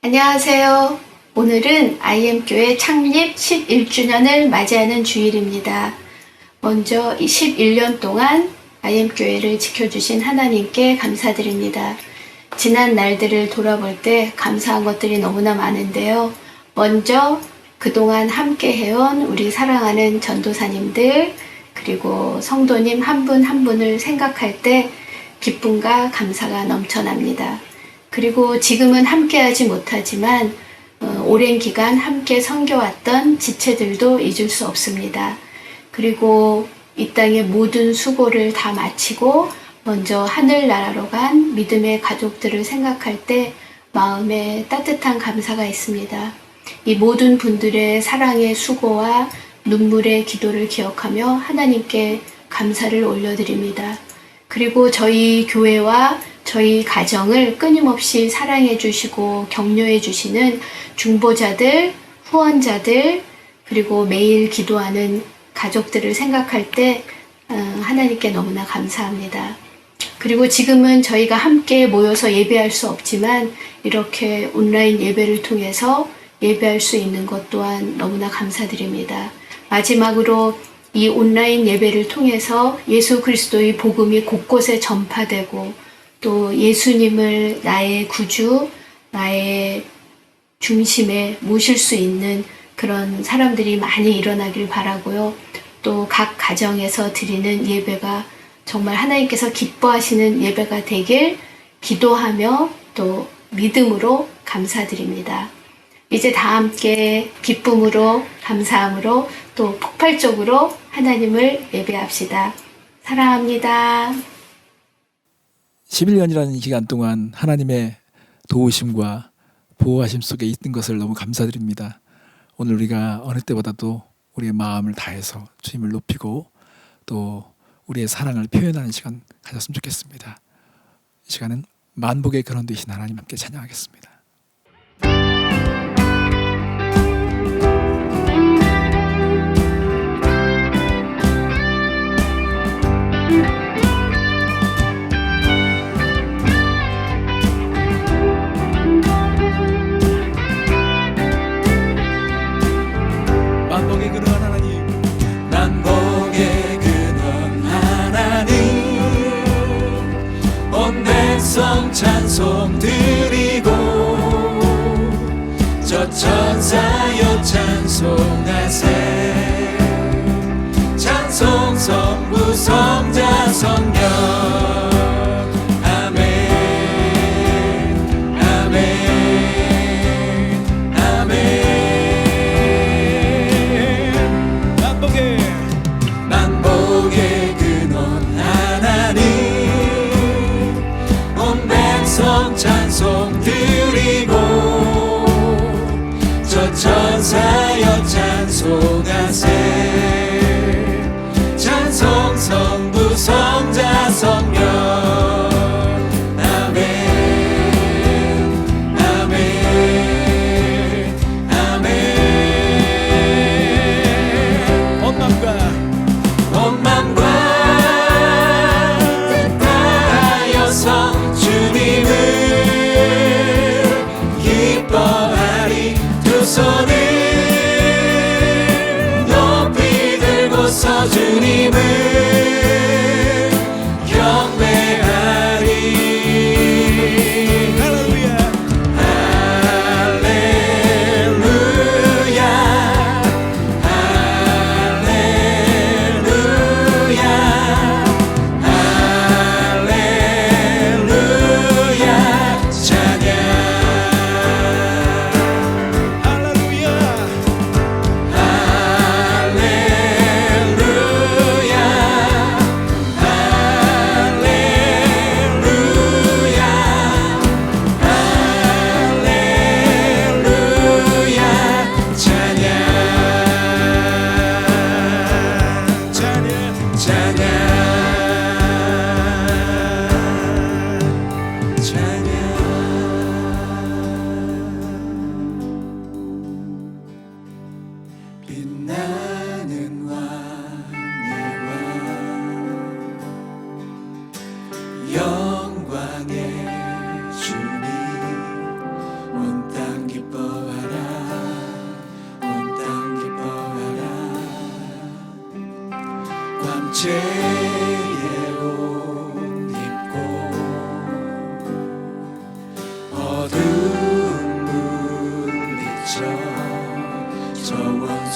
안녕하세요. 오늘은 IM교회 창립 11주년을 맞이하는 주일입니다. 먼저 11년 동안 IM교회를 지켜주신 하나님께 감사드립니다. 지난 날들을 돌아볼 때 감사한 것들이 너무나 많은데요. 먼저 그동안 함께 해온 우리 사랑하는 전도사님들, 그리고 성도님 한 분 한 분을 생각할 때 기쁨과 감사가 넘쳐납니다. 그리고 지금은 함께하지 못하지만 오랜 기간 함께 섬겨왔던 지체들도 잊을 수 없습니다. 그리고 이 땅의 모든 수고를 다 마치고 먼저 하늘나라로 간 믿음의 가족들을 생각할 때 마음에 따뜻한 감사가 있습니다. 이 모든 분들의 사랑의 수고와 눈물의 기도를 기억하며 하나님께 감사를 올려드립니다. 그리고 저희 교회와 저희 가정을 끊임없이 사랑해 주시고 격려해 주시는 중보자들, 후원자들, 그리고 매일 기도하는 가족들을 생각할 때 하나님께 너무나 감사합니다. 그리고 지금은 저희가 함께 모여서 예배할 수 없지만 이렇게 온라인 예배를 통해서 예배할 수 있는 것 또한 너무나 감사드립니다. 마지막으로 이 온라인 예배를 통해서 예수 그리스도의 복음이 곳곳에 전파되고 또 예수님을 나의 구주, 나의 중심에 모실 수 있는 그런 사람들이 많이 일어나길 바라고요. 또 각 가정에서 드리는 예배가 정말 하나님께서 기뻐하시는 예배가 되길 기도하며 또 믿음으로 감사드립니다. 이제 다 함께 기쁨으로 감사함으로 또 폭발적으로 하나님을 예배합시다. 사랑합니다. 11년이라는 기간 동안 하나님의 도우심과 보호하심 속에 있는 것을 너무 감사드립니다. 오늘 우리가 어느 때보다도 우리의 마음을 다해서 주님을 높이고 또 우리의 사랑을 표현하는 시간 가졌으면 좋겠습니다. 이 시간은 만복의 근원 되신 하나님 함께 찬양하겠습니다. 만복의 근원 하나님, 만복의 근원 하나님, 온 백성 찬송 드리고 저 천사여 찬송하세. 찬송 성부 성자 성령 찬송 드리고 저 천사여 찬송하세. 찬송 성부 성자 성령 아멘 아멘 아멘. 온 맘과 뜻하여서 주님을 손을 높이 들고서 주님을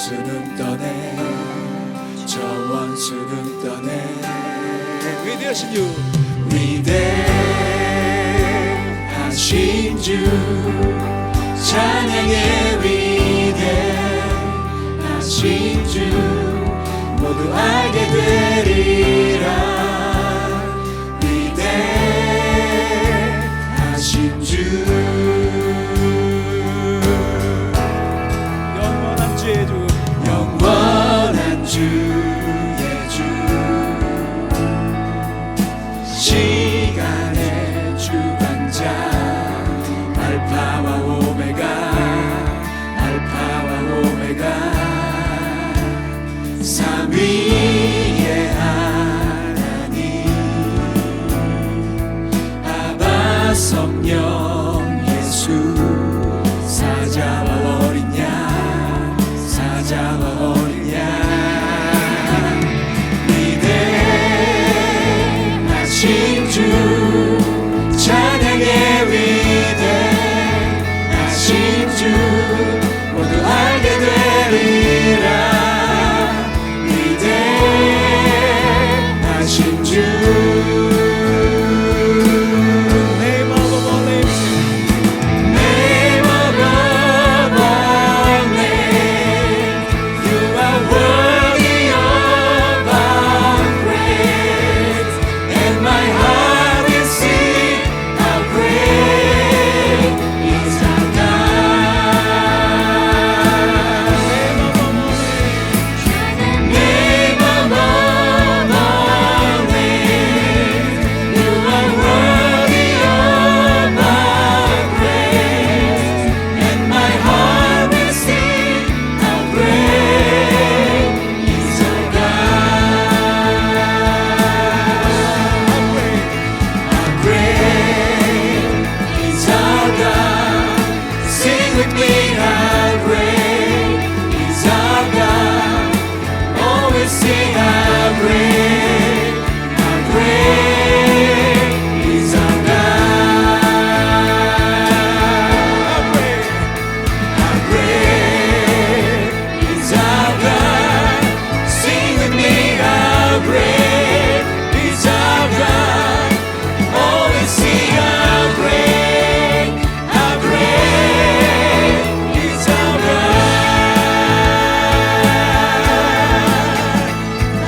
원수는 떠내 저 원수는 떠내 위대하신 주 위대하신 주 찬양의 위대하신 주 모두 알게 되리라 위대하신 주 영원한 주의 주 영원한 주의 주 시간의 주관자 알파와 오메가 삼위의 하나님 아바 성령 예수 사자와 어린 양 위대하신 주 찬양의 위대하신 주 모두 알게 되리라 위대하신 주 Name of all names Name of all names You are worthy of our praise And my heart will sing how great is our God Name of all names You are worthy of our praise And my heart will sing how great is our God How great is our God Sing with me how great is our God Always sing how great is our God How great is our God Sing with me how great is our God Always sing how great is our God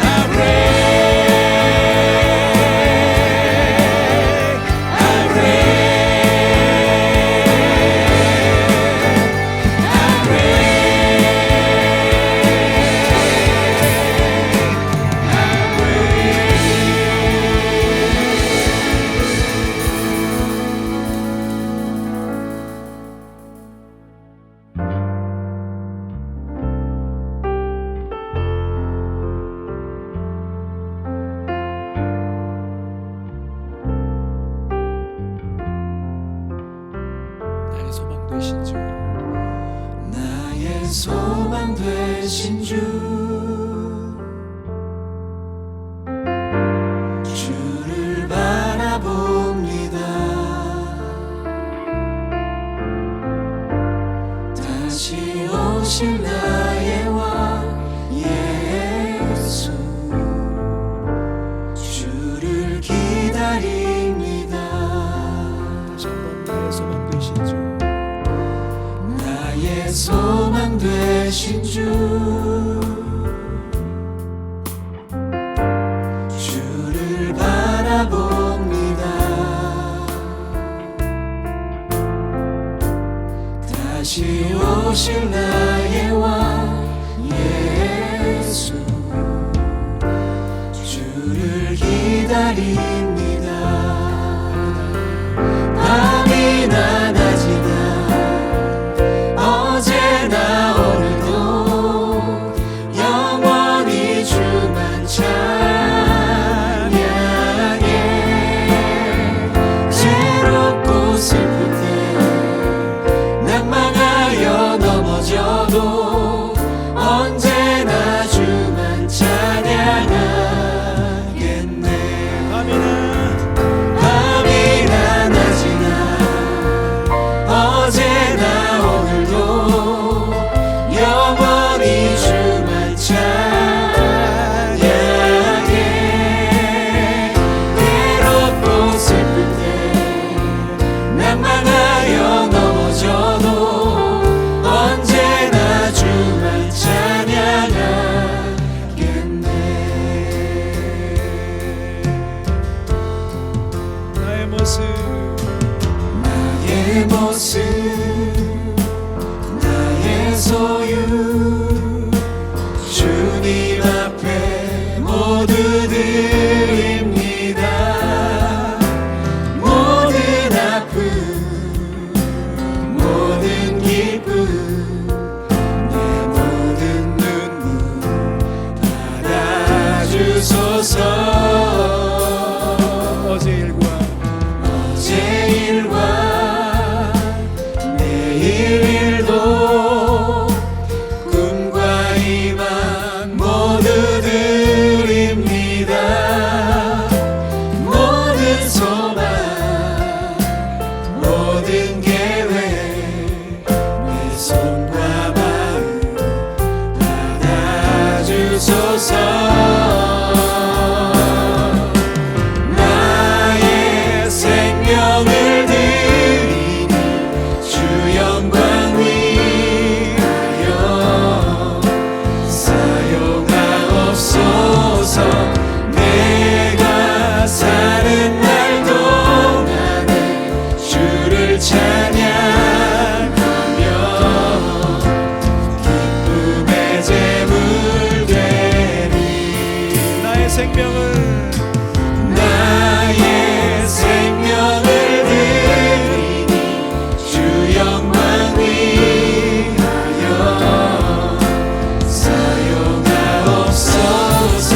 How 나의 소망 되신 주 나의 소망 되신 주 주를 바라봅니다 다시 오실 나의 왕 예수 주를 기다립니다 다시 한번 나의 소망 되신 주 나의 소망 되신 주 주를 바라봅니다 다시 오실 나의 왕 예수 주를 기다립니다 밤이나 낮이나 어제나 오늘도 영원히 주만 찬양해 새롭고 슬플 때 낭망하여 넘어져도 언제나 주만 찬양하겠네 밤이나 모습 나의 모습 나의 소유 주님 앞에 모두 드립니다. 모든 아픔 모든 기쁨 내 모든 눈물 받아주소서. 어제 일과 내일 일도 꿈과 희망 모두 드립니다. 모든 소망 모든 계획 내 손과 마음 받아주소서. 나의 생명을 드리니 주 영광 위하여 사용하옵소서. 내가 사는 날 동안에 주를 찬양하며 기쁨의 제물 되리. 나의 생명을 드리니 주 영광 위하여 사용하옵소서.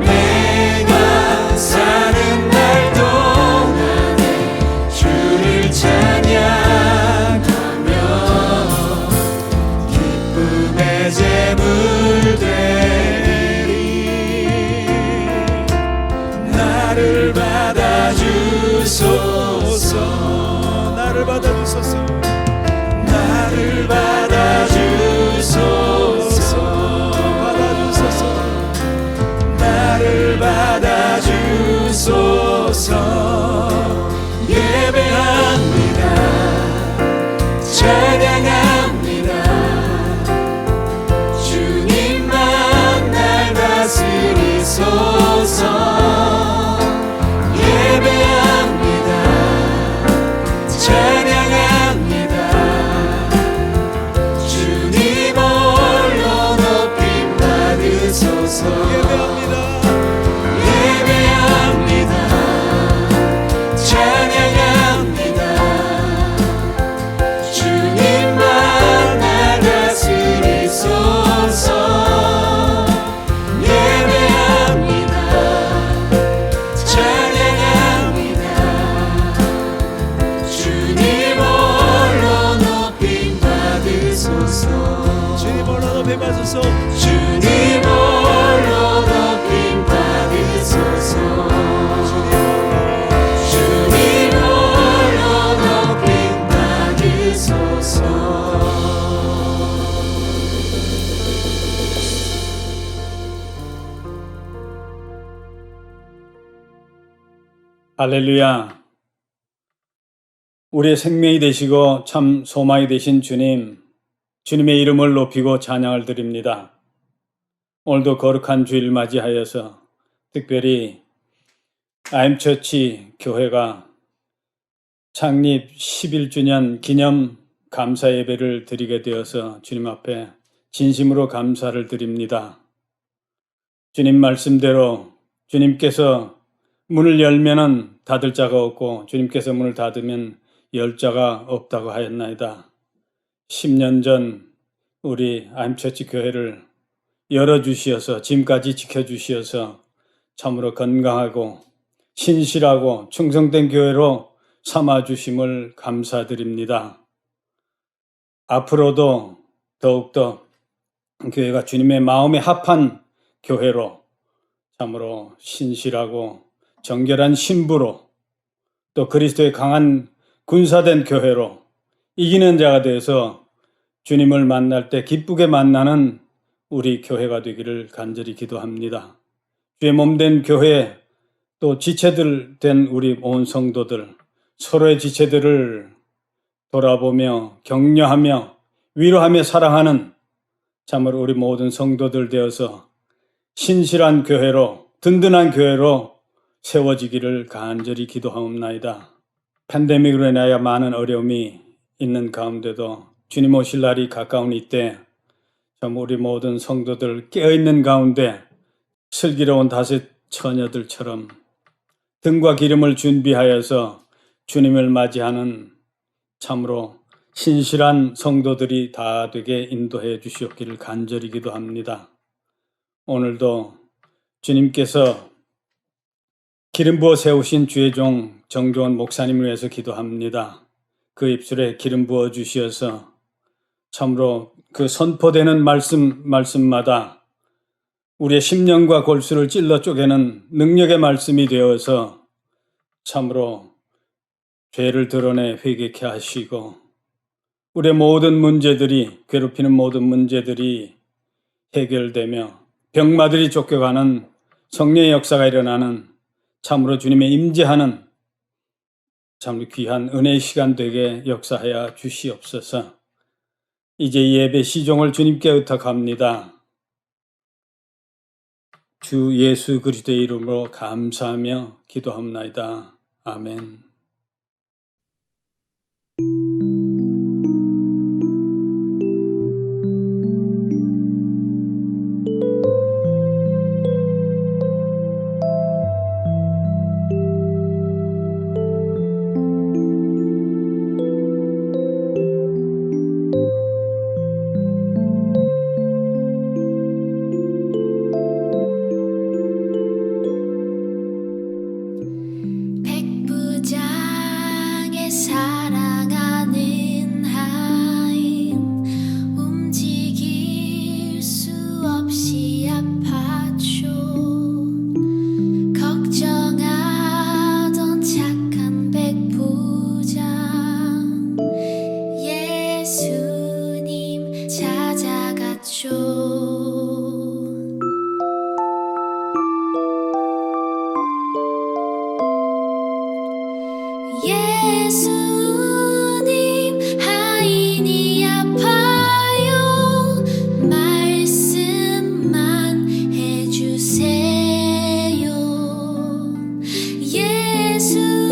내가 사는 날 동안에 주를 찬양하며 기쁨의 제물 되리. 나를 받아주소서. 나를 받아주소서. 나를 받아주소서. 받아주소서. 나를 받아주소서. 예배합니다. 찬양합니다. 주님만 날 다스리소서. 예배합니다. 찬양합니다. 주님 홀로 높임 받으소서. 예배합니다. 예배합니다. 찬양합니다. 주님만 날 다스리소서. 예배합니다. 찬양합니다. 주님 홀로 높임 받으소서. 주님 홀로 높임 받으소서. 주님 홀로 높임 받으소서. 주님 홀로 높임 받으소서. 할렐루야. 우리의 생명이 되시고 참 소망이 되신 주님, 주님의 이름을 높이고 찬양을 드립니다. 오늘도 거룩한 주일 맞이하여서 특별히 IM처치 교회가 창립 11주년 기념 감사 예배를 드리게 되어서 주님 앞에 진심으로 감사를 드립니다. 주님 말씀대로 주님께서 문을 열면은 닫을 자가 없고 주님께서 문을 닫으면 열 자가 없다고 하였나이다. 10년 전 우리 IM처치 교회를 열어주시어서 지금까지 지켜주시어서 참으로 건강하고 신실하고 충성된 교회로 삼아주심을 감사드립니다. 앞으로도 더욱더 교회가 주님의 마음에 합한 교회로 참으로 신실하고 정결한 신부로 또 그리스도의 강한 군사된 교회로 이기는 자가 되어서 주님을 만날 때 기쁘게 만나는 우리 교회가 되기를 간절히 기도합니다. 주의 몸된 교회 또 지체들 된 우리 온 성도들 서로의 지체들을 돌아보며 격려하며 위로하며 사랑하는 참으로 우리 모든 성도들 되어서 신실한 교회로 든든한 교회로 세워지기를 간절히 기도하옵나이다. 팬데믹으로 인하여 많은 어려움이 있는 가운데도 주님 오실 날이 가까운 이때 참 우리 모든 성도들 깨어있는 가운데 슬기로운 다섯 처녀들처럼 등과 기름을 준비하여서 주님을 맞이하는 참으로 신실한 성도들이 다 되게 인도해 주시옵기를 간절히 기도합니다. 오늘도 주님께서 기름 부어 세우신 주의 종 정조원 목사님을 위해서 기도합니다. 그 입술에 기름 부어 주시어서 참으로 그 선포되는 말씀마다 우리의 심령과 골수를 찔러 쪼개는 능력의 말씀이 되어서 참으로 죄를 드러내 회개케 하시고 우리의 모든 문제들이 괴롭히는 모든 문제들이 해결되며 병마들이 쫓겨가는 성령의 역사가 일어나는 참으로 주님의 임재하는 참 귀한 은혜의 시간 되게 역사하여 주시옵소서. 이제 이 예배 시종을 주님께 의탁합니다. 주 예수 그리스도의 이름으로 감사하며 기도합나이다. 아멘. 백부장의 사랑하는 하인 움직일 수 없이 아팠죠. 걱정하던 착한 백부장 예수님 찾아갔죠. 예수님 하인이 아파요. 말씀만 해주세요. 예수님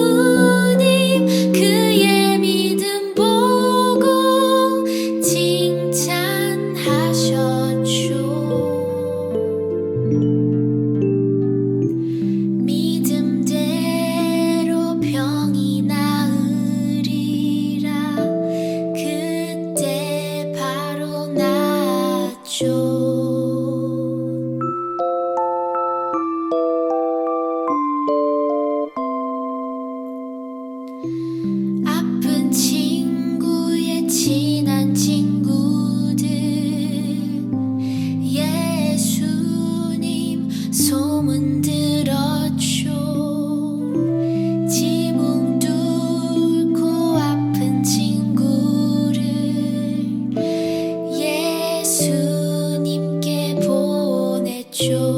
그의 믿음 보고 칭찬하셨죠. 믿음대로 병이 나으리라. 그때 바로 나았죠. 아픈 친구의 친한 친구들 예수님 소문 들었죠. 지붕 뚫고 아픈 친구를 예수님께 보냈죠.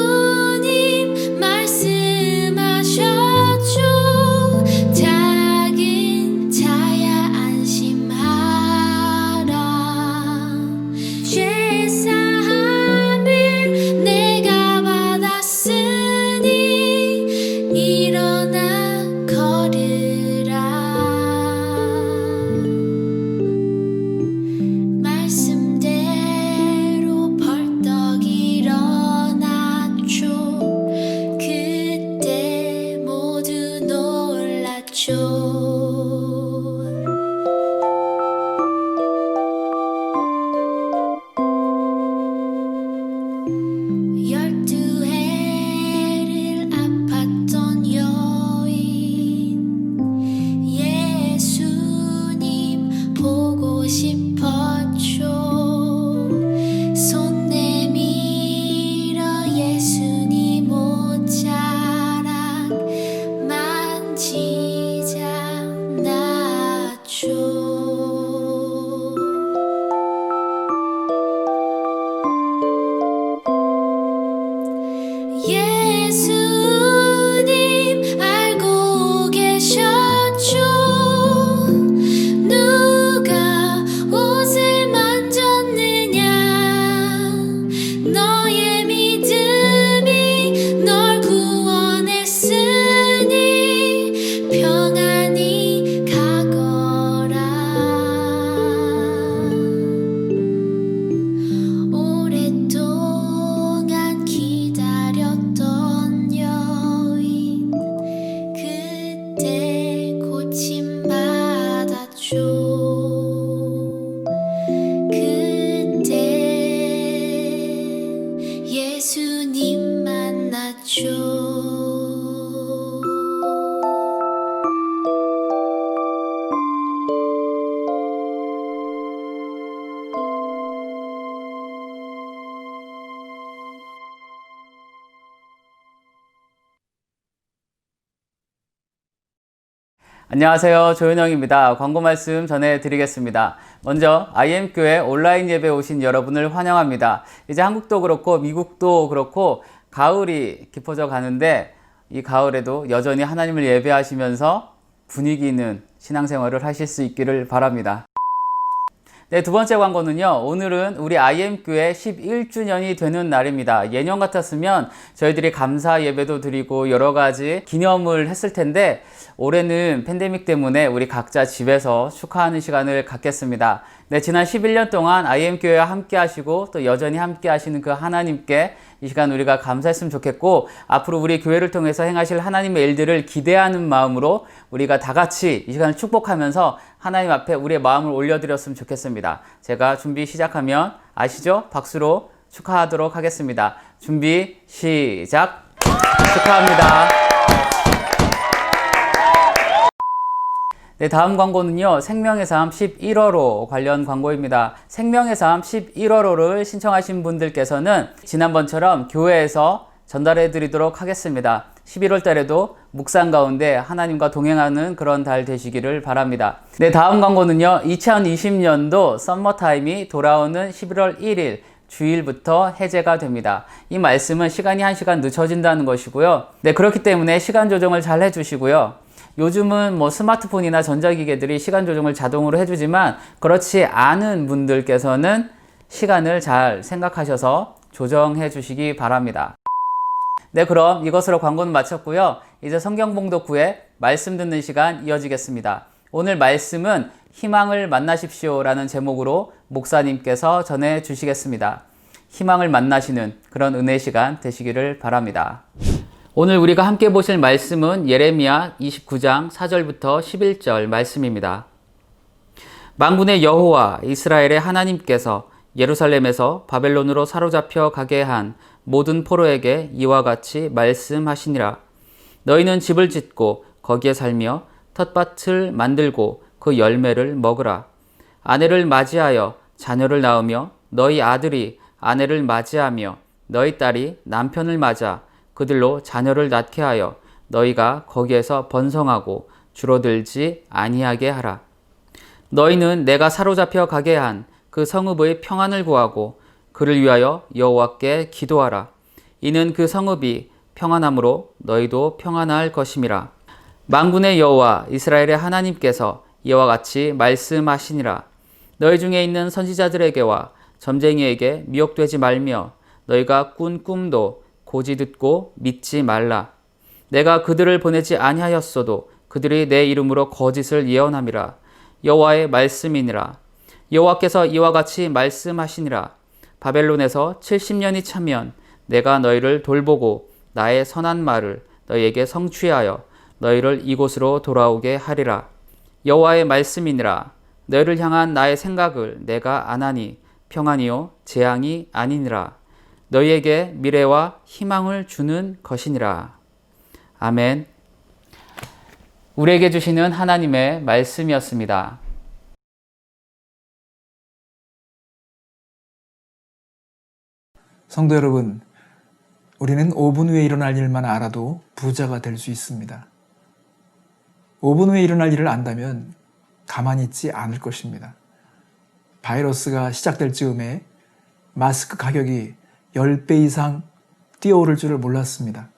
예수님 말씀하셨죠. 작은 자야 안심하라. 죄사함을 내가 받았으니 일어나 걸으라. 말씀대로 벌떡 일어나 줘 안녕하세요. 조윤영입니다. 광고 말씀 전해드리겠습니다. 먼저 IM교회 온라인 예배 오신 여러분을 환영합니다. 이제 한국도 그렇고 미국도 그렇고 가을이 깊어져 가는데 이 가을에도 여전히 하나님을 예배하시면서 분위기 있는 신앙생활을 하실 수 있기를 바랍니다. 네, 두 번째 광고는요. 오늘은 우리 IM교회 11주년이 되는 날입니다. 예년 같았으면 저희들이 감사 예배도 드리고 여러 가지 기념을 했을 텐데 올해는 팬데믹 때문에 우리 각자 집에서 축하하는 시간을 갖겠습니다. 네, 지난 11년 동안 IM교회와 함께 하시고 또 여전히 함께 하시는 그 하나님께 이 시간 우리가 감사했으면 좋겠고 앞으로 우리 교회를 통해서 행하실 하나님의 일들을 기대하는 마음으로 우리가 다 같이 이 시간을 축복하면서 하나님 앞에 우리의 마음을 올려드렸으면 좋겠습니다. 제가 준비 시작하면 아시죠? 박수로 축하하도록 하겠습니다. 준비 시작! 축하합니다. 네, 다음 광고는요. 생명의 삶 11월호 관련 광고입니다. 생명의 삶 11월호를 신청하신 분들께서는 지난번처럼 교회에서 전달해 드리도록 하겠습니다. 11월 달에도 묵상 가운데 하나님과 동행하는 그런 달 되시기를 바랍니다. 네, 다음 광고는요. 2020년도 썸머타임이 돌아오는 11월 1일 주일부터 해제가 됩니다. 이 말씀은 시간이 1시간 늦춰진다는 것이고요. 네, 그렇기 때문에 시간 조정을 잘 해주시고요. 요즘은 뭐 스마트폰이나 전자기계들이 시간 조정을 자동으로 해주지만 그렇지 않은 분들께서는 시간을 잘 생각하셔서 조정해 주시기 바랍니다. 네, 그럼 이것으로 광고는 마쳤고요. 이제 성경 봉독 후에 말씀 듣는 시간 이어지겠습니다. 오늘 말씀은 희망을 만나십시오 라는 제목으로 목사님께서 전해 주시겠습니다. 희망을 만나시는 그런 은혜 시간 되시기를 바랍니다. 오늘 우리가 함께 보실 말씀은 예레미야 29장 4절부터 11절 말씀입니다. 만군의 여호와 이스라엘의 하나님께서 예루살렘에서 바벨론으로 사로잡혀 가게 한 모든 포로에게 이와 같이 말씀하시니라. 너희는 집을 짓고 거기에 살며 텃밭을 만들고 그 열매를 먹으라. 아내를 맞이하여 자녀를 낳으며 너희 아들이 아내를 맞이하며 너희 딸이 남편을 맞아 그들로 자녀를 낳게 하여 너희가 거기에서 번성하고 줄어들지 아니하게 하라. 너희는 내가 사로잡혀 가게 한 그 성읍의 평안을 구하고 그를 위하여 여호와께 기도하라. 이는 그 성읍이 평안함으로 너희도 평안할 것임이라. 만군의 여호와 이스라엘의 하나님께서 이와 같이 말씀하시니라. 너희 중에 있는 선지자들에게와 점쟁이에게 미혹되지 말며 너희가 꾼 꿈도 고지 듣고 믿지 말라. 내가 그들을 보내지 아니하였어도 그들이 내 이름으로 거짓을 예언함이라. 여호와의 말씀이니라. 여호와께서 이와 같이 말씀하시니라. 바벨론에서 70년이 차면 내가 너희를 돌보고 나의 선한 말을 너희에게 성취하여 너희를 이곳으로 돌아오게 하리라. 여호와의 말씀이니라. 너희를 향한 나의 생각을 내가 아나니 평안이요 재앙이 아니니라. 너희에게 미래와 희망을 주는 것이니라. 아멘. 우리에게 주시는 하나님의 말씀이었습니다. 성도 여러분, 우리는 5분 후에 일어날 일만 알아도 부자가 될 수 있습니다. 5분 후에 일어날 일을 안다면 가만히 있지 않을 것입니다. 바이러스가 시작될 즈음에 마스크 가격이 10배 이상 뛰어오를 줄을 몰랐습니다.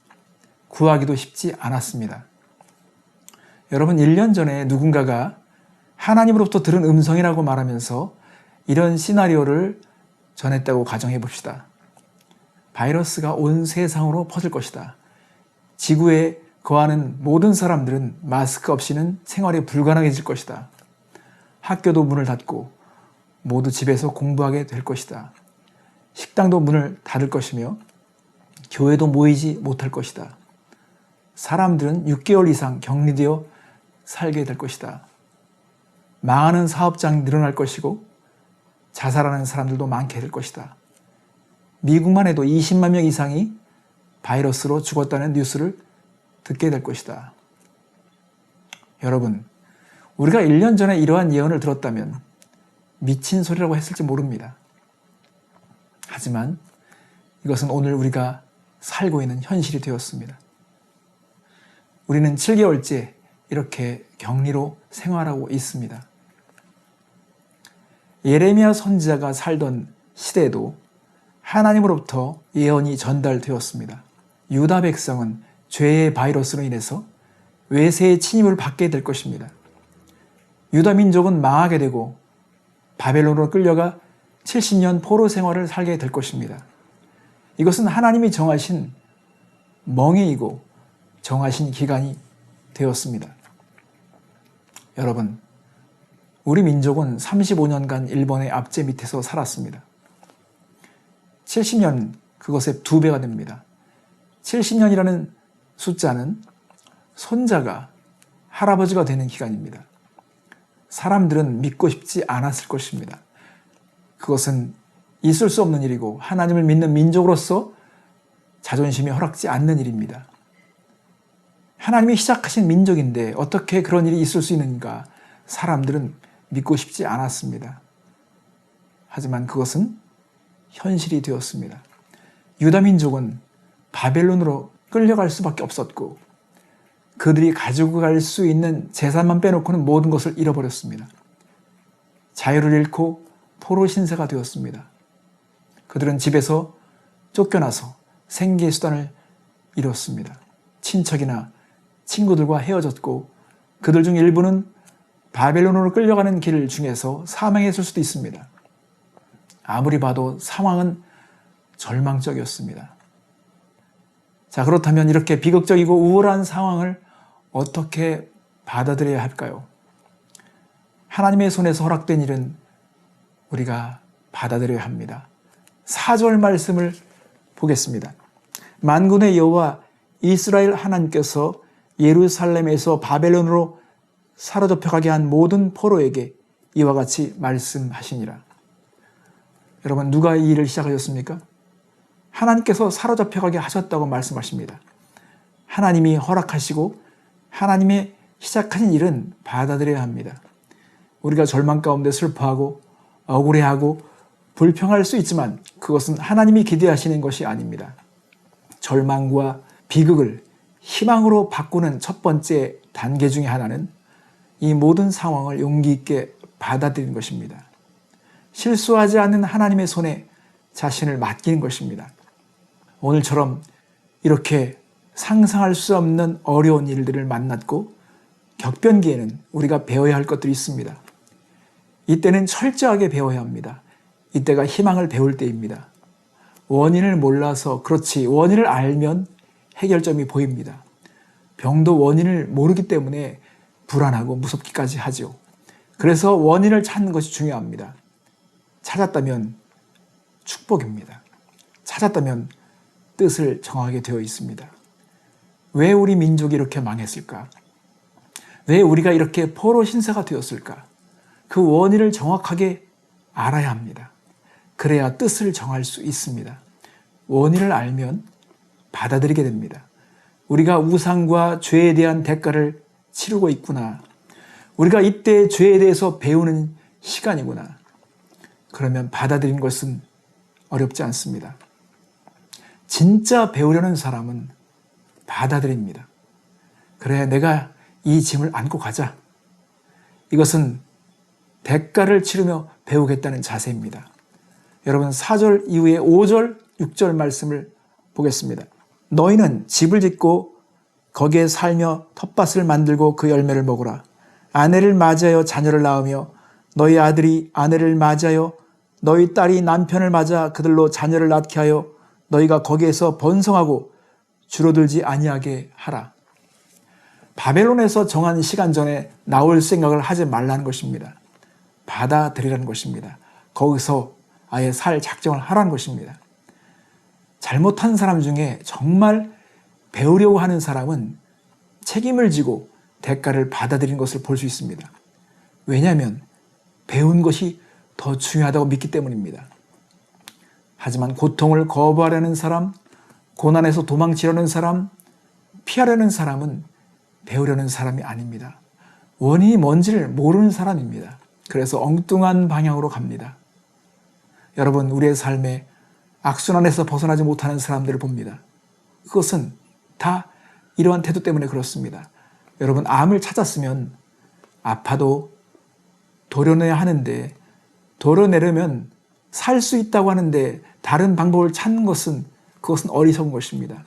구하기도 쉽지 않았습니다. 여러분, 1년 전에 누군가가 하나님으로부터 들은 음성이라고 말하면서 이런 시나리오를 전했다고 가정해 봅시다. 바이러스가 온 세상으로 퍼질 것이다. 지구에 거하는 모든 사람들은 마스크 없이는 생활이 불가능해질 것이다. 학교도 문을 닫고 모두 집에서 공부하게 될 것이다. 식당도 문을 닫을 것이며 교회도 모이지 못할 것이다. 사람들은 6개월 이상 격리되어 살게 될 것이다. 망하는 사업장이 늘어날 것이고 자살하는 사람들도 많게 될 것이다. 미국만 해도 20만 명 이상이 바이러스로 죽었다는 뉴스를 듣게 될 것이다. 여러분, 우리가 1년 전에 이러한 예언을 들었다면 미친 소리라고 했을지 모릅니다. 하지만 이것은 오늘 우리가 살고 있는 현실이 되었습니다. 우리는 7개월째 이렇게 격리로 생활하고 있습니다. 예레미야 선지자가 살던 시대에도 하나님으로부터 예언이 전달되었습니다. 유다 백성은 죄의 바이러스로 인해서 외세의 침입을 받게 될 것입니다. 유다 민족은 망하게 되고 바벨론으로 끌려가 70년 포로 생활을 살게 될 것입니다. 이것은 하나님이 정하신 멍해이고 정하신 기간이 되었습니다. 여러분, 우리 민족은 35년간 일본의 압제 밑에서 살았습니다. 70년 그것의 2배가 됩니다. 70년이라는 숫자는 손자가 할아버지가 되는 기간입니다. 사람들은 믿고 싶지 않았을 것입니다. 그것은 있을 수 없는 일이고 하나님을 믿는 민족으로서 자존심이 허락지 않는 일입니다. 하나님이 시작하신 민족인데 어떻게 그런 일이 있을 수 있는가? 사람들은 믿고 싶지 않았습니다. 하지만 그것은 현실이 되었습니다. 유다 민족은 바벨론으로 끌려갈 수밖에 없었고 그들이 가지고 갈 수 있는 재산만 빼놓고는 모든 것을 잃어버렸습니다. 자유를 잃고 포로 신세가 되었습니다. 그들은 집에서 쫓겨나서 생계의 수단을 잃었습니다. 친척이나 친구들과 헤어졌고 그들 중 일부는 바벨론으로 끌려가는 길 중에서 사망했을 수도 있습니다. 아무리 봐도 상황은 절망적이었습니다. 자, 그렇다면 이렇게 비극적이고 우울한 상황을 어떻게 받아들여야 할까요? 하나님의 손에서 허락된 일은 우리가 받아들여야 합니다. 4절 말씀을 보겠습니다. 만군의 여호와 이스라엘 하나님께서 예루살렘에서 바벨론으로 사로잡혀가게 한 모든 포로에게 이와 같이 말씀하시니라. 여러분, 누가 이 일을 시작하셨습니까? 하나님께서 사로잡혀가게 하셨다고 말씀하십니다. 하나님이 허락하시고 하나님의 시작하신 일은 받아들여야 합니다. 우리가 절망 가운데 슬퍼하고 억울해하고 불평할 수 있지만 그것은 하나님이 기대하시는 것이 아닙니다. 절망과 비극을 희망으로 바꾸는 첫 번째 단계 중에 하나는 이 모든 상황을 용기 있게 받아들이는 것입니다. 실수하지 않는 하나님의 손에 자신을 맡기는 것입니다. 오늘처럼 이렇게 상상할 수 없는 어려운 일들을 만났고 격변기에는 우리가 배워야 할 것들이 있습니다. 이때는 철저하게 배워야 합니다. 이때가 희망을 배울 때입니다. 원인을 몰라서 그렇지 원인을 알면 해결점이 보입니다. 병도 원인을 모르기 때문에 불안하고 무섭기까지 하죠. 그래서 원인을 찾는 것이 중요합니다. 찾았다면 축복입니다. 찾았다면 뜻을 정하게 되어 있습니다. 왜 우리 민족이 이렇게 망했을까? 왜 우리가 이렇게 포로 신세가 되었을까? 그 원인을 정확하게 알아야 합니다. 그래야 뜻을 정할 수 있습니다. 원인을 알면 받아들이게 됩니다. 우리가 우상과 죄에 대한 대가를 치르고 있구나. 우리가 이때 죄에 대해서 배우는 시간이구나. 그러면 받아들인 것은 어렵지 않습니다. 진짜 배우려는 사람은 받아들입니다. 그래, 내가 이 짐을 안고 가자. 이것은 대가를 치르며 배우겠다는 자세입니다. 여러분, 4절 이후에 5절, 6절 말씀을 보겠습니다. 너희는 집을 짓고 거기에 살며 텃밭을 만들고 그 열매를 먹으라. 아내를 맞이하여 자녀를 낳으며 너희 아들이 아내를 맞이하여 너희 딸이 남편을 맞아 그들로 자녀를 낳게 하여 너희가 거기에서 번성하고 줄어들지 아니하게 하라. 바벨론에서 정한 시간 전에 나올 생각을 하지 말라는 것입니다. 받아들이라는 것입니다. 거기서 아예 살 작정을 하라는 것입니다. 잘못한 사람 중에 정말 배우려고 하는 사람은 책임을 지고 대가를 받아들이는 것을 볼 수 있습니다. 왜냐하면 배운 것이 더 중요하다고 믿기 때문입니다. 하지만 고통을 거부하려는 사람, 고난에서 도망치려는 사람, 피하려는 사람은 배우려는 사람이 아닙니다. 원인이 뭔지를 모르는 사람입니다. 그래서 엉뚱한 방향으로 갑니다. 여러분, 우리의 삶에 악순환에서 벗어나지 못하는 사람들을 봅니다. 그것은 다 이러한 태도 때문에 그렇습니다. 여러분, 암을 찾았으면 아파도 도려내야 하는데, 도려내려면 살 수 있다고 하는데 다른 방법을 찾는 것은 그것은 어리석은 것입니다.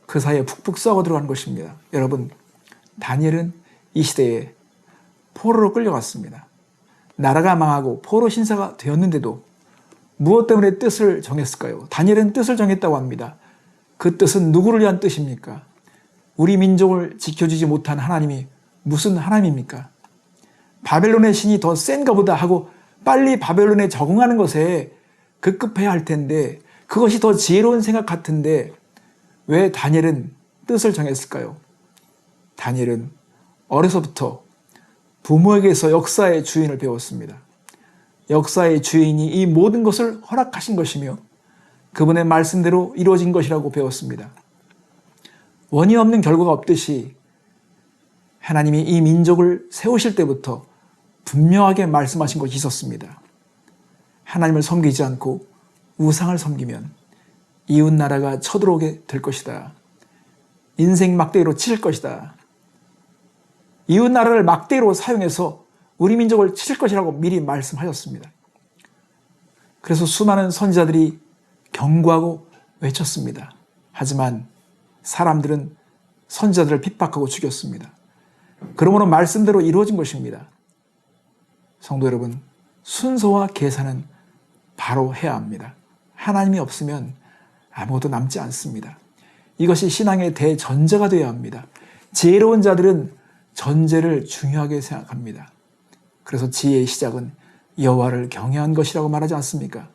그 사이에 푹푹 썩어 들어가는 것입니다. 여러분, 다니엘은 이 시대에 포로로 끌려갔습니다. 나라가 망하고 포로 신사가 되었는데도 무엇 때문에 뜻을 정했을까요? 다니엘은 뜻을 정했다고 합니다. 그 뜻은 누구를 위한 뜻입니까? 우리 민족을 지켜주지 못한 하나님이 무슨 하나님입니까? 바벨론의 신이 더 센가 보다 하고 빨리 바벨론에 적응하는 것에 급급해야 할 텐데, 그것이 더 지혜로운 생각 같은데 왜 다니엘은 뜻을 정했을까요? 다니엘은 어려서부터 부모에게서 역사의 주인을 배웠습니다. 역사의 주인이 이 모든 것을 허락하신 것이며 그분의 말씀대로 이루어진 것이라고 배웠습니다. 원인 없는 결과가 없듯이 하나님이 이 민족을 세우실 때부터 분명하게 말씀하신 것이 있었습니다. 하나님을 섬기지 않고 우상을 섬기면 이웃 나라가 쳐들어오게 될 것이다. 인생 막대기로 치실 것이다. 이웃 나라를 막대기로 사용해서 우리 민족을 치실 것이라고 미리 말씀하셨습니다. 그래서 수많은 선지자들이 경고하고 외쳤습니다. 하지만 사람들은 선지자들을 핍박하고 죽였습니다. 그러므로 말씀대로 이루어진 것입니다. 성도 여러분, 순서와 계산은 바로 해야 합니다. 하나님이 없으면 아무것도 남지 않습니다. 이것이 신앙의 대전제가 되어야 합니다. 지혜로운 자들은 전제를 중요하게 생각합니다. 그래서 지혜의 시작은 여호와를 경외한 것이라고 말하지 않습니까?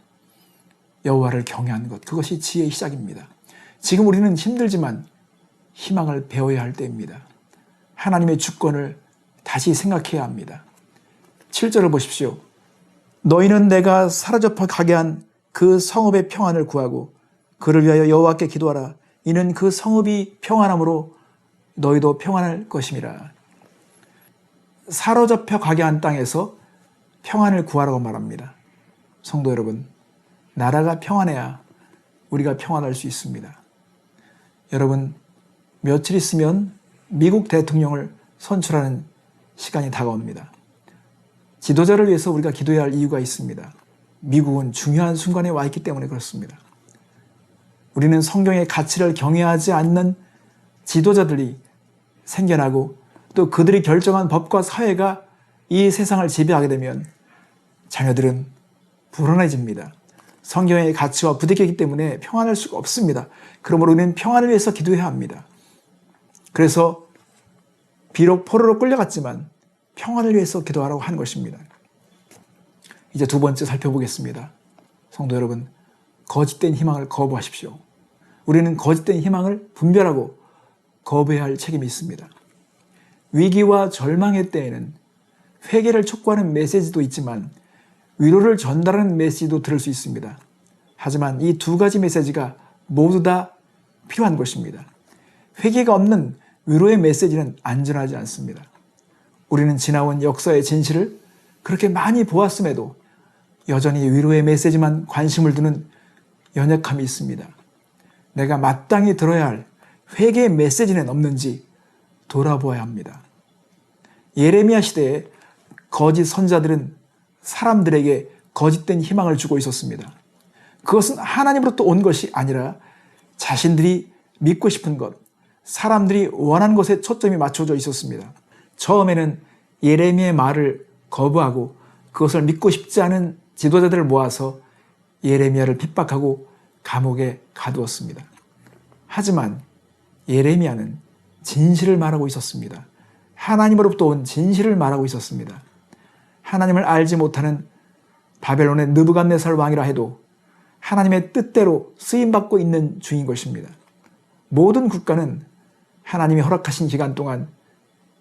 여호와를 경외한 것, 그것이 지혜의 시작입니다. 지금 우리는 힘들지만 희망을 배워야 할 때입니다. 하나님의 주권을 다시 생각해야 합니다. 7절을 보십시오. 너희는 내가 사로잡혀 가게 한 그 성읍의 평안을 구하고 그를 위하여 여호와께 기도하라. 이는 그 성읍이 평안함으로 너희도 평안할 것임이라. 사로잡혀 가게 한 땅에서 평안을 구하라고 말합니다. 성도 여러분, 나라가 평안해야 우리가 평안할 수 있습니다. 여러분, 며칠 있으면 미국 대통령을 선출하는 시간이 다가옵니다. 지도자를 위해서 우리가 기도해야 할 이유가 있습니다. 미국은 중요한 순간에 와 있기 때문에 그렇습니다. 우리는 성경의 가치를 경외하지 않는 지도자들이 생겨나고 또 그들이 결정한 법과 사회가 이 세상을 지배하게 되면 자녀들은 불안해집니다. 성경의 가치와 부딪히기 때문에 평안할 수가 없습니다. 그러므로 우리는 평안을 위해서 기도해야 합니다. 그래서 비록 포로로 끌려갔지만 평안을 위해서 기도하라고 하는 것입니다. 이제 두 번째 살펴보겠습니다. 성도 여러분, 거짓된 희망을 거부하십시오. 우리는 거짓된 희망을 분별하고 거부해야 할 책임이 있습니다. 위기와 절망의 때에는 회개를 촉구하는 메시지도 있지만 위로를 전달하는 메시지도 들을 수 있습니다. 하지만 이 두 가지 메시지가 모두 다 필요한 것입니다. 회개가 없는 위로의 메시지는 안전하지 않습니다. 우리는 지나온 역사의 진실을 그렇게 많이 보았음에도 여전히 위로의 메시지만 관심을 두는 연약함이 있습니다. 내가 마땅히 들어야 할 회개의 메시지는 없는지 돌아보아야 합니다. 예레미야 시대에 거짓 선자들은 사람들에게 거짓된 희망을 주고 있었습니다. 그것은 하나님으로부터 온 것이 아니라 자신들이 믿고 싶은 것, 사람들이 원하는 것에 초점이 맞춰져 있었습니다. 처음에는 예레미야의 말을 거부하고 그것을 믿고 싶지 않은 지도자들을 모아서 예레미야를 핍박하고 감옥에 가두었습니다. 하지만 예레미야는 진실을 말하고 있었습니다. 하나님으로부터 온 진실을 말하고 있었습니다. 하나님을 알지 못하는 바벨론의 느부갓네살 왕이라 해도 하나님의 뜻대로 쓰임받고 있는 중인 것입니다. 모든 국가는 하나님이 허락하신 기간 동안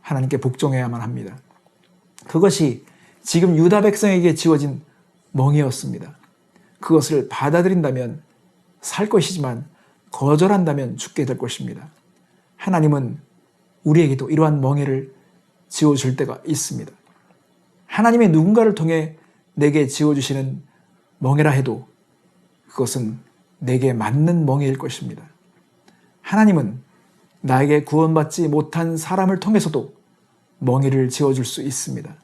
하나님께 복종해야만 합니다. 그것이 지금 유다 백성에게 지워진 멍이었습니다. 그것을 받아들인다면 살 것이지만 거절한다면 죽게 될 것입니다. 하나님은 우리에게도 이러한 멍에를 지어줄 때가 있습니다. 하나님의 누군가를 통해 내게 지어주시는 멍에라 해도 그것은 내게 맞는 멍에일 것입니다. 하나님은 나에게 구원받지 못한 사람을 통해서도 멍에를 지어줄 수 있습니다.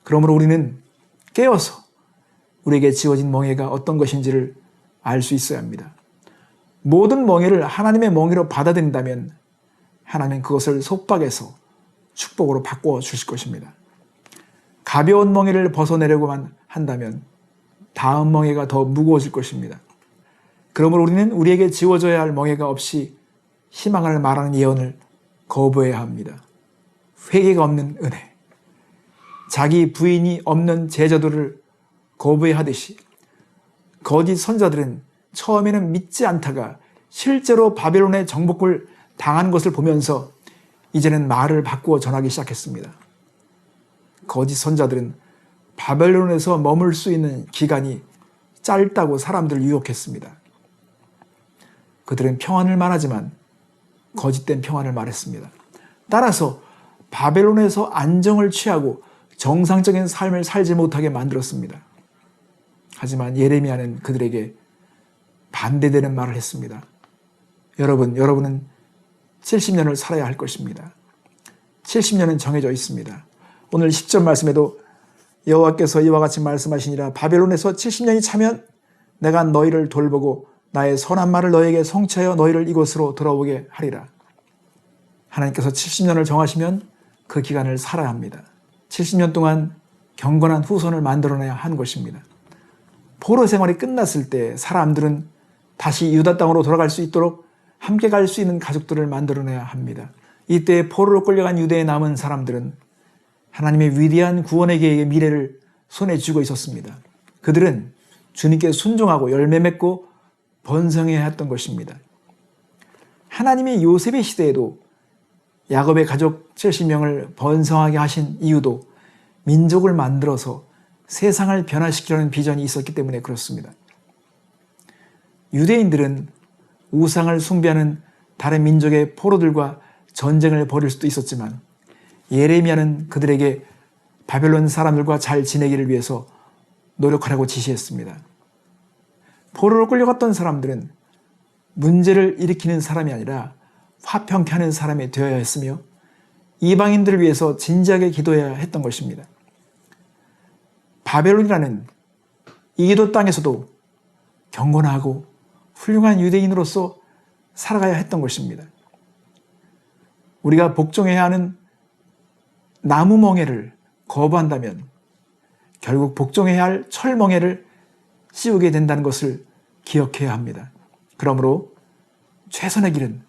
그러므로 우리는 깨어서 우리에게 지어진 멍에가 어떤 것인지를 알 수 있어야 합니다. 모든 멍에를 하나님의 멍에로 받아들인다면 하나님은 그것을 속박해서 축복으로 바꾸어 주실 것입니다. 가벼운 멍에를 벗어내려고만 한다면 다음 멍에가 더 무거워질 것입니다. 그러므로 우리는 우리에게 지워져야 할 멍에가 없이 희망을 말하는 예언을 거부해야 합니다. 회개가 없는 은혜, 자기 부인이 없는 제자들을 거부해야 하듯이 거짓 선자들은 처음에는 믿지 않다가 실제로 바벨론의 정복을 당한 것을 보면서 이제는 말을 바꾸어 전하기 시작했습니다. 거짓 선자들은 바벨론에서 머물 수 있는 기간이 짧다고 사람들을 유혹했습니다. 그들은 평안을 말하지만 거짓된 평안을 말했습니다. 따라서 바벨론에서 안정을 취하고 정상적인 삶을 살지 못하게 만들었습니다. 하지만 예레미야는 그들에게 반대되는 말을 했습니다. 여러분은 70년을 살아야 할 것입니다. 70년은 정해져 있습니다. 오늘 10절 말씀에도 여호와께서 이와 같이 말씀하시니라 바벨론에서 70년이 차면 내가 너희를 돌보고 나의 선한 말을 너희에게 성취하여 너희를 이곳으로 돌아오게 하리라. 하나님께서 70년을 정하시면 그 기간을 살아야 합니다. 70년 동안 경건한 후손을 만들어내야 하는 것입니다. 포로 생활이 끝났을 때 사람들은 다시 유다 땅으로 돌아갈 수 있도록 함께 갈 수 있는 가족들을 만들어내야 합니다. 이때 포로로 끌려간 유대에 남은 사람들은 하나님의 위대한 구원의 계획의 미래를 손에 쥐고 있었습니다. 그들은 주님께 순종하고 열매 맺고 번성해야 했던 것입니다. 하나님이 요셉의 시대에도 야곱의 가족 70명을 번성하게 하신 이유도 민족을 만들어서 세상을 변화시키려는 비전이 있었기 때문에 그렇습니다. 유대인들은 우상을 숭배하는 다른 민족의 포로들과 전쟁을 벌일 수도 있었지만 예레미야는 그들에게 바벨론 사람들과 잘 지내기를 위해서 노력하라고 지시했습니다. 포로로 끌려갔던 사람들은 문제를 일으키는 사람이 아니라 화평케 하는 사람이 되어야 했으며 이방인들을 위해서 진지하게 기도해야 했던 것입니다. 바벨론이라는 이기도 땅에서도 경건하고 훌륭한 유대인으로서 살아가야 했던 것입니다. 우리가 복종해야 하는 나무멍에를 거부한다면 결국 복종해야 할 철멍에를 씌우게 된다는 것을 기억해야 합니다. 그러므로 최선의 길은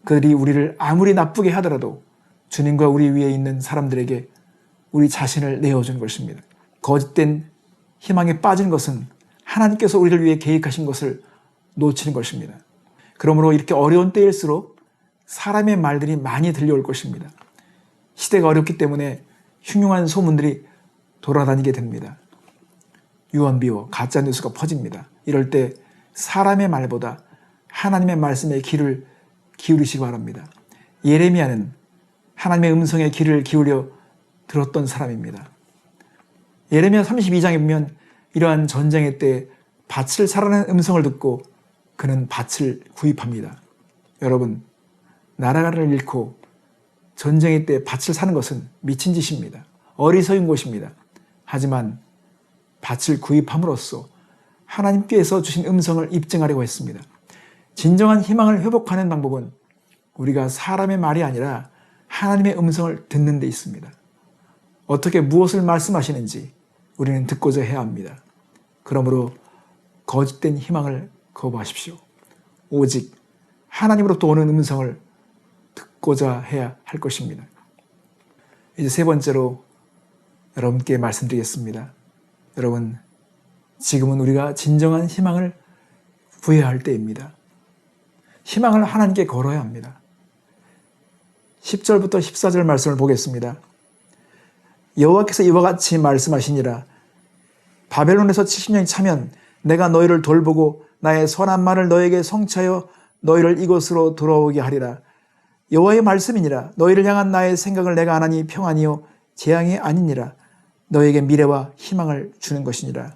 그들이 우리를 아무리 나쁘게 하더라도 주님과 우리 위에 있는 사람들에게 우리 자신을 내어주는 것입니다. 거짓된 희망에 빠진 것은 하나님께서 우리를 위해 계획하신 것을 놓치는 것입니다. 그러므로 이렇게 어려운 때일수록 사람의 말들이 많이 들려올 것입니다. 시대가 어렵기 때문에 흉흉한 소문들이 돌아다니게 됩니다. 유언비어, 가짜뉴스가 퍼집니다. 이럴 때 사람의 말보다 하나님의 말씀에 귀를 기울이시기 바랍니다. 예레미야는 하나님의 음성에 귀를 기울여 들었던 사람입니다. 예레미야 32장에 보면 이러한 전쟁의 때 밭을 사라는 음성을 듣고 그는 밭을 구입합니다. 여러분, 나라를 잃고 전쟁의 때 밭을 사는 것은 미친 짓입니다. 어리석은 것입니다. 하지만 밭을 구입함으로써 하나님께서 주신 음성을 입증하려고 했습니다. 진정한 희망을 회복하는 방법은 우리가 사람의 말이 아니라 하나님의 음성을 듣는 데 있습니다. 어떻게 무엇을 말씀하시는지 우리는 듣고자 해야 합니다. 그러므로 거짓된 희망을 거부하십시오. 오직 하나님으로부터 오는 음성을 듣고자 해야 할 것입니다. 이제 세 번째로 여러분께 말씀드리겠습니다. 여러분, 지금은 우리가 진정한 희망을 구해야 할 때입니다. 희망을 하나님께 걸어야 합니다. 10절부터 14절 말씀을 보겠습니다. 여호와께서 이와 같이 말씀하시니라 바벨론에서 70년이 차면 내가 너희를 돌보고 나의 선한 말을 너에게 성취하여 너희를 이곳으로 돌아오게 하리라. 여호와의 말씀이니라. 너희를 향한 나의 생각을 내가 아나니 평안이요 재앙이 아니니라. 너희에게 미래와 희망을 주는 것이니라.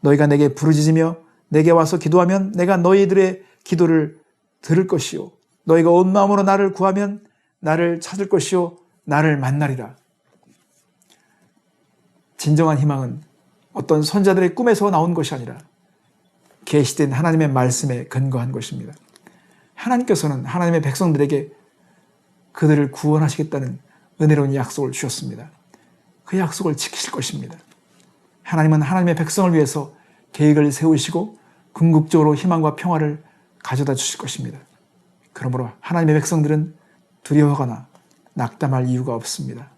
너희가 내게 부르짖으며 내게 와서 기도하면 내가 너희들의 기도를 들을 것이요 너희가 온 마음으로 나를 구하면 나를 찾을 것이요 나를 만나리라. 진정한 희망은 어떤 선자들의 꿈에서 나온 것이 아니라 계시된 하나님의 말씀에 근거한 것입니다. 하나님께서는 하나님의 백성들에게 그들을 구원하시겠다는 은혜로운 약속을 주셨습니다. 그 약속을 지키실 것입니다. 하나님은 하나님의 백성을 위해서 계획을 세우시고 궁극적으로 희망과 평화를 가져다 주실 것입니다. 그러므로 하나님의 백성들은 두려워하거나 낙담할 이유가 없습니다.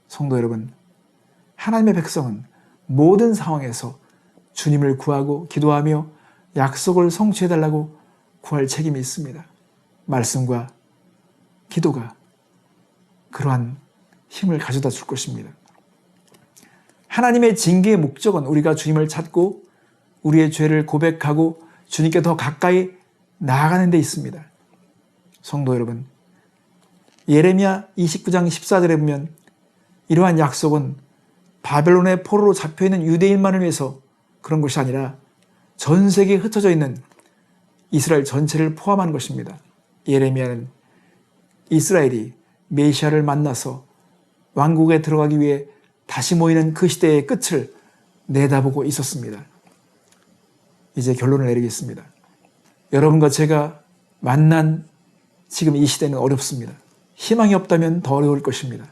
성도 여러분, 하나님의 백성은 모든 상황에서 주님을 구하고 기도하며 약속을 성취해달라고 구할 책임이 있습니다. 말씀과 기도가 그러한 힘을 가져다 줄 것입니다. 하나님의 징계의 목적은 우리가 주님을 찾고 우리의 죄를 고백하고 주님께 더 가까이 나아가는 데 있습니다. 성도 여러분, 예레미야 29장 14절에 보면 이러한 약속은 바벨론의 포로로 잡혀있는 유대인만을 위해서 그런 것이 아니라 전 세계에 흩어져 있는 이스라엘 전체를 포함한 것입니다. 예레미야는 이스라엘이 메시아를 만나서 왕국에 들어가기 위해 다시 모이는 그 시대의 끝을 내다보고 있었습니다. 이제 결론을 내리겠습니다. 여러분과 제가 만난 지금 이 시대는 어렵습니다. 희망이 없다면 더 어려울 것입니다.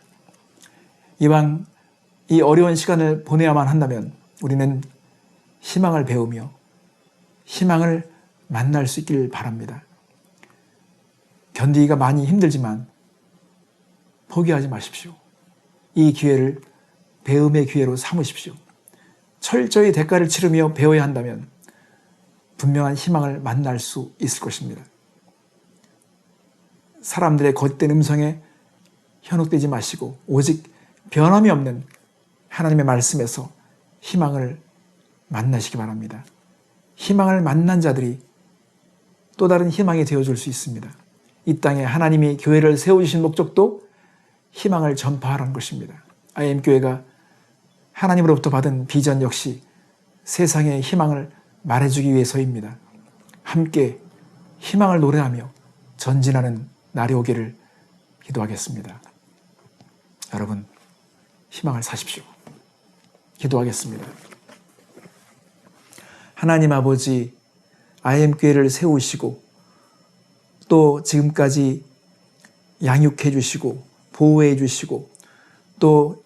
이왕 이 어려운 시간을 보내야만 한다면 우리는 희망을 배우며 희망을 만날 수 있길 바랍니다. 견디기가 많이 힘들지만 포기하지 마십시오. 이 기회를 배움의 기회로 삼으십시오. 철저히 대가를 치르며 배워야 한다면 분명한 희망을 만날 수 있을 것입니다. 사람들의 거짓된 음성에 현혹되지 마시고 오직 변함이 없는 하나님의 말씀에서 희망을 만나시기 바랍니다. 희망을 만난 자들이 또 다른 희망이 되어줄 수 있습니다. 이 땅에 하나님이 교회를 세워주신 목적도 희망을 전파하라는 것입니다. IM교회가 하나님으로부터 받은 비전 역시 세상의 희망을 말해주기 위해서입니다. 함께 희망을 노래하며 전진하는 날이 오기를 기도하겠습니다. 여러분, 희망을 사십시오. 기도하겠습니다. 하나님 아버지, IM교회를 세우시고 또 지금까지 양육해 주시고 보호해 주시고 또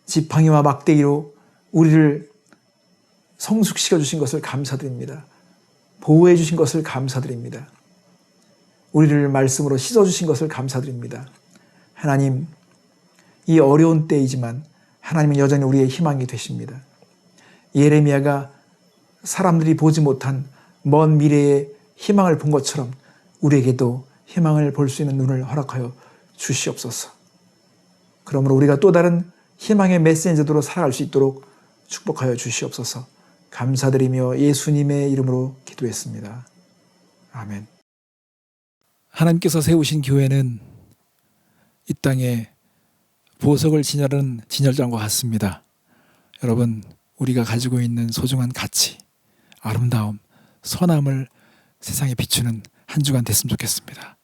지팡이와 막대기로 우리를 성숙시켜 주신 것을 감사드립니다. 보호해 주신 것을 감사드립니다. 우리를 말씀으로 씻어 주신 것을 감사드립니다. 하나님, 이 어려운 때이지만 하나님은 여전히 우리의 희망이 되십니다. 예레미야가 사람들이 보지 못한 먼 미래의 희망을 본 것처럼 우리에게도 희망을 볼 수 있는 눈을 허락하여 주시옵소서. 그러므로 우리가 또 다른 희망의 메신저로 살아갈 수 있도록 축복하여 주시옵소서. 감사드리며 예수님의 이름으로 기도했습니다. 아멘. 하나님께서 세우신 교회는 이 땅에 보석을 진열하는 진열장과 같습니다. 여러분, 우리가 가지고 있는 소중한 가치, 아름다움, 선함을 세상에 비추는 한 주간 됐으면 좋겠습니다.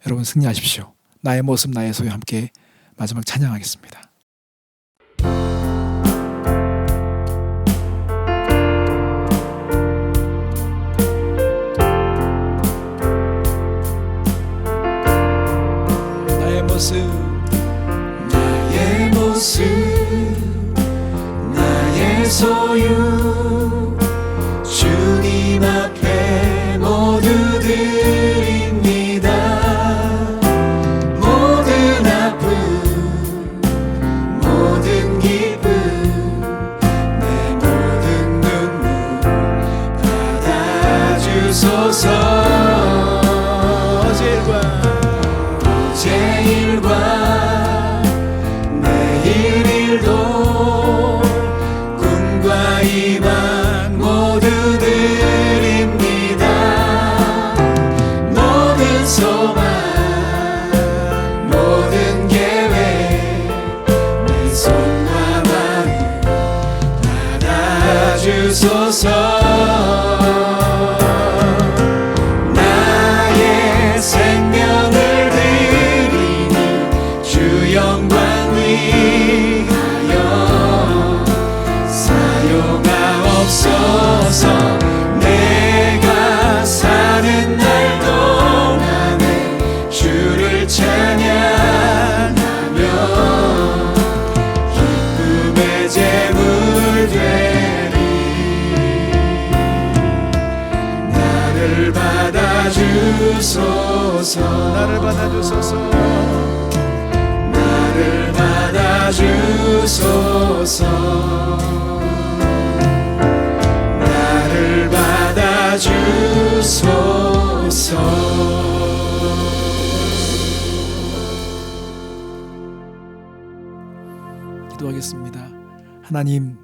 여러분, 승리하십시오. 나의 모습 나의 소유 함께 마지막 찬양하겠습니다. 나의 모습 나의 모습 나의 소유 주님 앞에 모두 드립니다. 모든 아픔 모든 기쁨 내 모든 눈물 받아주소서. 어제 일과 내일 일도 꿈과 희망 모두 드립니다. 받아주소서 나를 받아주소서 나를 받아주소서 나를 받아주소서 기도하겠습니다. 하나님,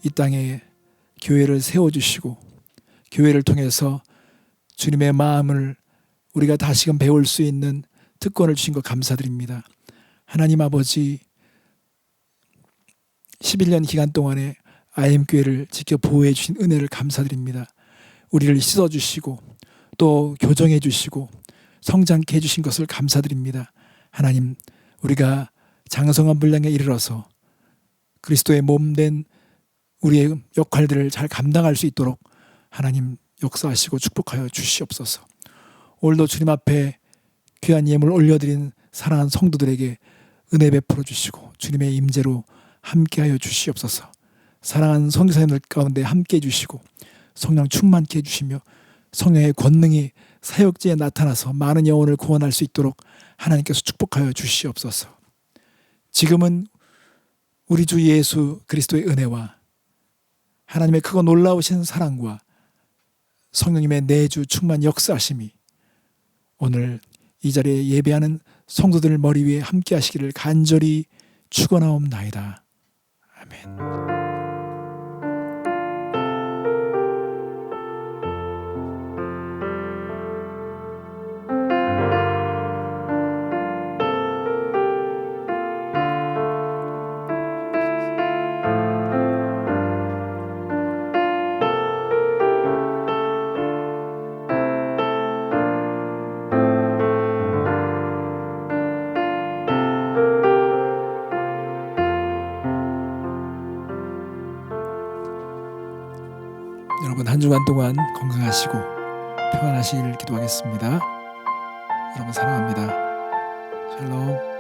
이 땅에 교회를 세워주시고 교회를 통해서 주님의 마음을 우리가 다시금 배울 수 있는 특권을 주신 것 감사드립니다. 하나님 아버지, 11년 기간 동안에 IM교회를 지켜 보호해 주신 은혜를 감사드립니다. 우리를 씻어주시고 또 교정해 주시고 성장케 해주신 것을 감사드립니다. 하나님, 우리가 장성한 분량에 이르러서 그리스도의 몸된 우리의 역할들을 잘 감당할 수 있도록 하나님 역사하시고 축복하여 주시옵소서. 오늘도 주님 앞에 귀한 예물 올려드린 사랑하는 성도들에게 은혜 베풀어 주시고 주님의 임재로 함께하여 주시옵소서. 사랑하는 선교사님들 가운데 함께해 주시고 성령 충만케 해주시며 성령의 권능이 사역지에 나타나서 많은 영혼을 구원할 수 있도록 하나님께서 축복하여 주시옵소서. 지금은 우리 주 예수 그리스도의 은혜와 하나님의 크고 놀라우신 사랑과 성령님의 내주 충만 역사하심이 오늘 이 자리에 예배하는 성도들 머리 위에 함께 하시기를 간절히 축원하옵나이다. 아멘. 여러분 한 주간 동안 건강하시고 평안하시길 기도하겠습니다. 여러분 사랑합니다. 샬롬.